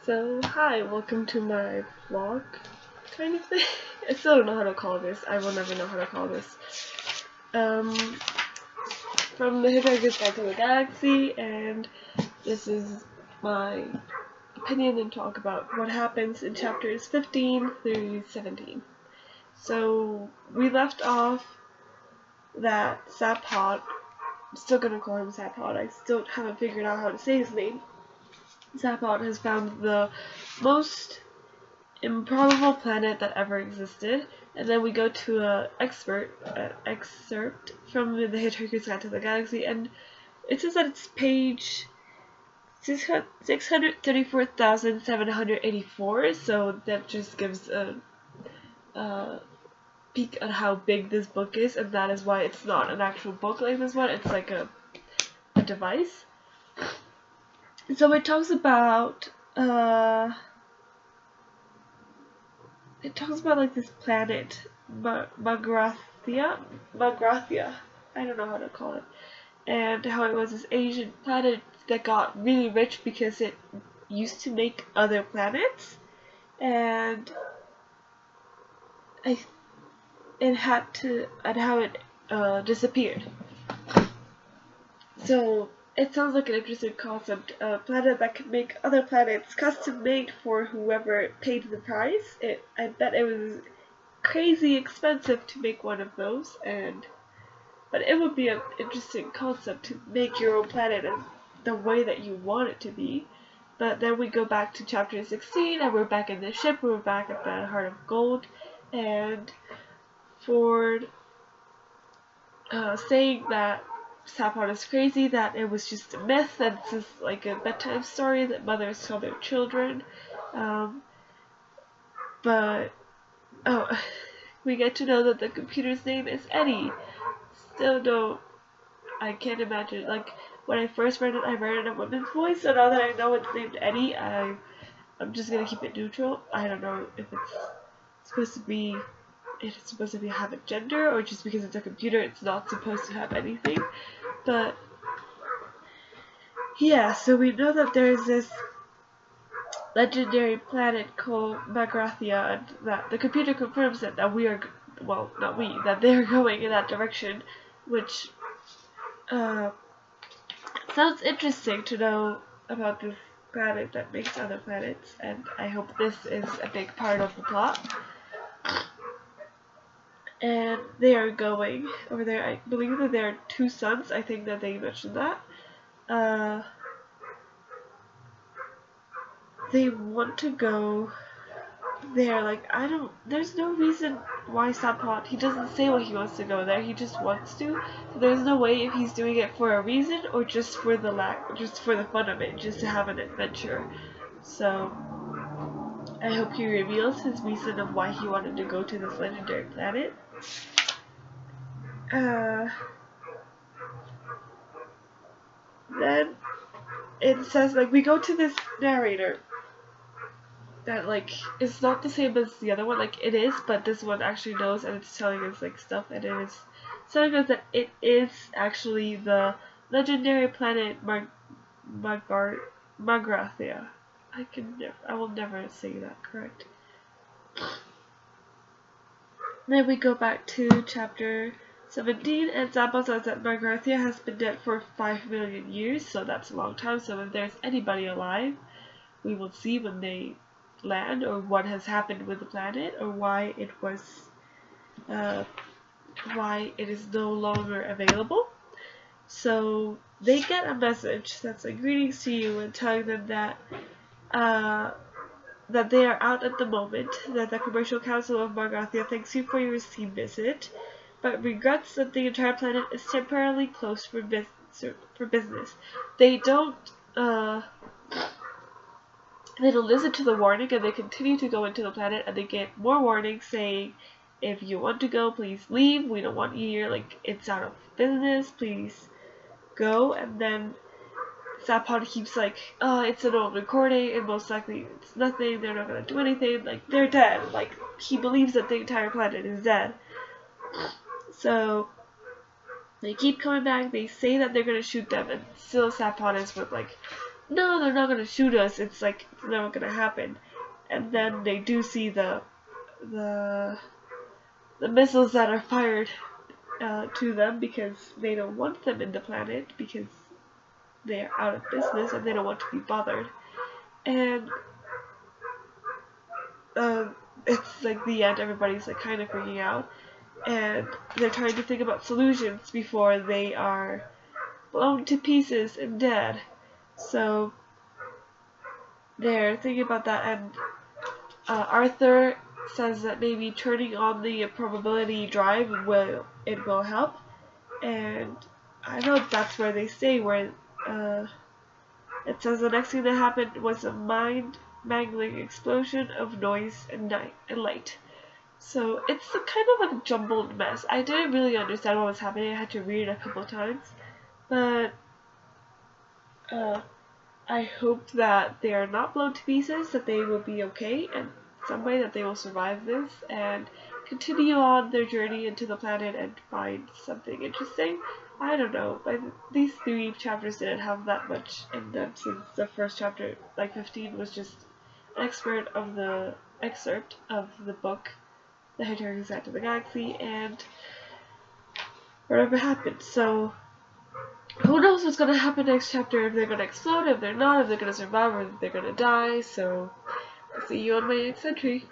So, hi, welcome to my vlog kind of thing. I still don't know how to call this. I will never know how to call this. From the Hitchhiker's Guide to the Galaxy, and this is my opinion and talk about what happens in chapters 15 through 17. So, we left off that Sapod, I'm still gonna call him Sapod, I still haven't figured out how to say his name. Sapod has found the most improbable planet that ever existed, and then we go to an excerpt from the Hitchhiker's Guide to the Galaxy, and it says that it's page 634,784, so that just gives a peek at how big this book is, and that is why it's not an actual book like this one, it's like a device. So it talks about like this planet, Magrathia, I don't know how to call it, and how it was this ancient planet that got really rich because it used to make other planets, and how it disappeared. So it sounds like an interesting concept, a planet that can make other planets custom made for whoever paid the price. I bet it was crazy expensive to make one of those, but it would be an interesting concept to make your own planet in the way that you want it to be. But then we go back to chapter 16, and we're back in the ship, we're back at the Heart of Gold, and Ford saying that Sapod is crazy, that it was just a myth, that it's just like a bedtime story that mothers tell their children. We get to know that the computer's name is Eddie. Still don't, I can't imagine, like, when I first read it, I read it in a woman's voice, so now that I know it's named Eddie, I'm just gonna keep it neutral. I don't know if it's supposed to have a gender, or just because it's a computer it's not supposed to have anything. But yeah, so we know that there's this legendary planet called Magrathia, and that the computer confirms that we are, well, not we, that they're going in that direction, which sounds interesting to know about this planet that makes other planets, and I hope this is a big part of the plot. And they are going over there. I believe that there are 2 suns. I think that they mentioned that. They want to go there. Like, there's no reason why Sapod, he doesn't say why he wants to go there. He just wants to. So there's no way if he's doing it for a reason or just for the fun of it, just to have an adventure. So I hope he reveals his reason of why he wanted to go to this legendary planet. Then it says, like, we go to this narrator that, like, it's not the same as the other one, like, it is, but this one actually knows, and it's telling us, like, stuff, and it is telling us that it is actually the legendary planet Magrathia. I will never say that correct. Then we go back to chapter 17, and Zappa says that Magrathia has been dead for 5 million years, so that's a long time. So if there's anybody alive, we will see when they land, or what has happened with the planet, or why it is no longer available. So they get a message that's like, greetings to you, and telling them that they are out at the moment, that the Commercial Council of Magrathia thanks you for your esteemed visit, but regrets that the entire planet is temporarily closed for business. They don't listen to the warning, and they continue to go into the planet, and they get more warnings saying, if you want to go, please leave, we don't want you here, like, it's out of business, please go. And then Sapod keeps like, oh, it's an old recording, and most likely it's nothing, they're not gonna do anything, like, they're dead. Like, he believes that the entire planet is dead. So they keep coming back, they say that they're gonna shoot them, and still Sapod is with like, no, they're not gonna shoot us. It's like it's never gonna happen. And then they do see the missiles that are fired to them because they don't want them in the planet because they're out of business and they don't want to be bothered. And it's like the end. Everybody's like kind of freaking out, and they're trying to think about solutions before they are blown to pieces and dead. So they're thinking about that, and Arthur says that maybe turning on the probability drive will help, and I know that's where they say where it says the next thing that happened was a mind-mangling explosion of noise and light. So it's a kind of a jumbled mess. I didn't really understand what was happening. I had to read it a couple times, but I hope that they are not blown to pieces, that they will be okay in some way, that they will survive this and continue on their journey into the planet and find something interesting. I don't know, but these 3 chapters didn't have that much in them since the first chapter, like 15, was just an excerpt of the book, The Hitchhiker's Guide to the Galaxy, and whatever happened. So who knows what's gonna happen next chapter, if they're gonna explode, if they're not, if they're gonna survive, or if they're gonna die. So I'll see you on my next entry.